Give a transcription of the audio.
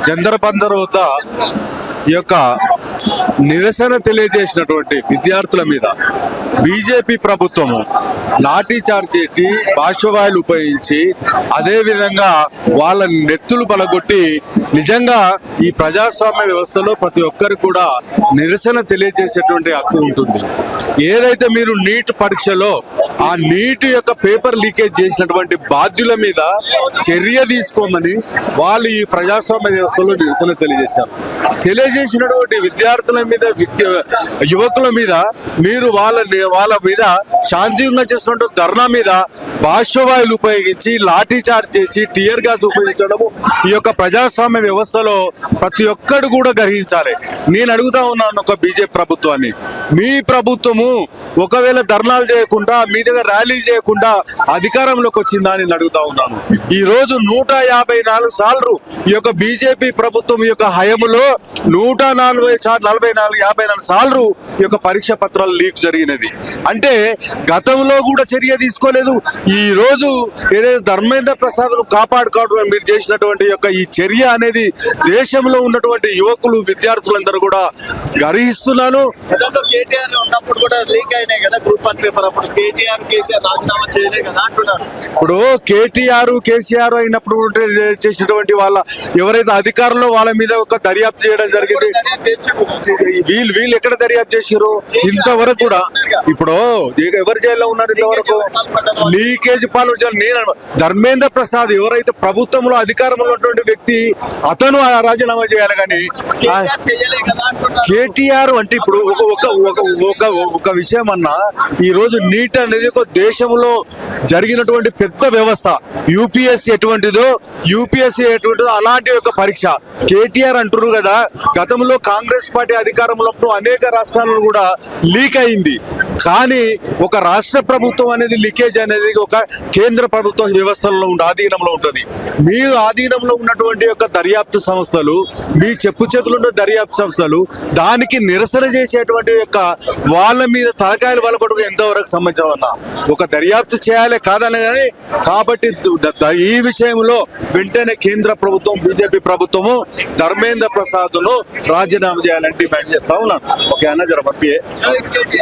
జంతర్ బందర్ వద్ద ఈ యొక్క నిరసన తెలియజేసినటువంటి విద్యార్థుల మీద బీజేపీ ప్రభుత్వము లాఠీ చార్జ్ చేసి బాష్పవాయువులు ఉపయోగించి అదే విధంగా వాళ్ళ నెత్తులు పలగొట్టి నిజంగా ఈ ప్రజాస్వామ్య వ్యవస్థలో ప్రతి ఒక్కరికి కూడా నిరసన తెలియజేసేటువంటి హక్కు ఉంటుంది. ఏదైతే మీరు నీట్ పరీక్షలో ఆ నీట్ యొక్క పేపర్ లీకేజ్ చేసినటువంటి బాధ్యుల మీద చర్య తీసుకోమని వాళ్ళు ఈ ప్రజాస్వామ్య వ్యవస్థలో నిరసన తెలియజేసినటువంటి విద్యార్థుల మీద యువకుల మీద మీరు వాళ్ళ మీద శాంతియుతంగా చేస్తున్నటువంటి ధర్నా మీద బాష్పవాయువులు ఉపయోగించి లాఠీ చార్జ్ చేసి టియర్ గ్యాస్ ఉపయోగించడము ఈ యొక్క ప్రజాస్వామ్య వ్యవస్థలో ప్రతి ఒక్కరు కూడా గ్రహించాలి. నేను అడుగుతా ఉన్నాను ఒక బీజేపీ ప్రభుత్వాన్ని, మీ ప్రభుత్వము ఒకవేళ ధర్నాలు చేయకుండా మీ దగ్గర ర్యాలీలు చేయకుండా అధికారంలోకి వచ్చిందా అని అడుగుతా ఉన్నాను. ఈ రోజు 154 సార్లు ఈ యొక్క బీజేపీ ప్రభుత్వం యొక్క హయములో 154 సార్లు ఈ యొక్క పరీక్ష పత్రాలు లీక్ జరిగినది. అంటే గతంలో కూడా చర్య తీసుకోలేదు. ఈ రోజు ఏదైతే ధర్మేంద్ర ప్రసాద్ కాపాడుకోవడం మీరు చేసినటువంటి యొక్క ఈ చర్య అనేది దేశంలో ఉన్నటువంటి యువకులు విద్యార్థులందరూ కూడా గర్హిస్తున్నాను. కేటీఆర్ ఉన్నప్పుడు కూడా లీక్ అయినాయి కదా గ్రూప్ 1 పేపర్, అప్పుడు కేటీఆర్ కేసీఆర్ రాజీనామా చేయలే కదా అంటున్నారు. ఇప్పుడు కేటీఆర్ కేసీఆర్ అయినప్పుడు చేసినటువంటి వాళ్ళ ఎవరైతే అధికారంలో వాళ్ళ మీద ఒక దర్యాప్తు చేయడం జరిగింది. వీళ్ళు ఎక్కడ దర్యాప్తు చేసారు ఇంతవరకు కూడా? ఇప్పుడు ఎవరు జైల్లో ఉన్నారు ఇంతవరకు? లీకేజ్ పాలు ధర్మేంద్ర ప్రసాద్ ఎవరైతే ప్రభుత్వంలో అధికారంలో ఉన్నటువంటి వ్యక్తి అతను రాజీనామా చేయాలి. కానీ కేటీఆర్ అంటే ఇప్పుడు ఒక విషయం అన్నా, ఈ రోజు నీట్ అనేది ఒక దేశంలో జరిగినటువంటి పెద్ద వ్యవస్థ. యూపీఎస్సీ ఎటువంటిదో అలాంటి ఒక పరీక్ష. కేటీఆర్ అంటున్నారు కదా, గతంలో కాంగ్రెస్ పార్టీ అధికారంలో అనేక రాష్ట్రాలలో కూడా లీక్ అయింది. కానీ ఒక రాష్ట్ర ప్రభుత్వం అనేది లీకేజ్ అనేది ఒక కేంద్ర ప్రభుత్వ వ్యవస్థలో ఆధీనంలో ఉంటుంది. మీ ఆధీనంలో ఉన్నటువంటి యొక్క దర్యాప్తు సంస్థలు, మీ చెప్పు చేతులు ఉన్న దర్యాప్తు సంస్థలు దానికి నిరసన చేసేటువంటి యొక్క వాళ్ళ మీద తలకాయలు వలకొట్టుకు ఎంతవరకు సంబంధించిన ఒక దర్యాప్తు చేయాలి కాదని. కానీ కాబట్టి ఈ విషయంలో వెంటనే కేంద్ర ప్రభుత్వం బీజేపీ ప్రభుత్వము ధర్మేంద్ర ప్రసాద్ ను రాజీనామా చేయాలని డిమాండ్ చేస్తా ఉన్నాను. ఓకే అన్న, జర పంపియే.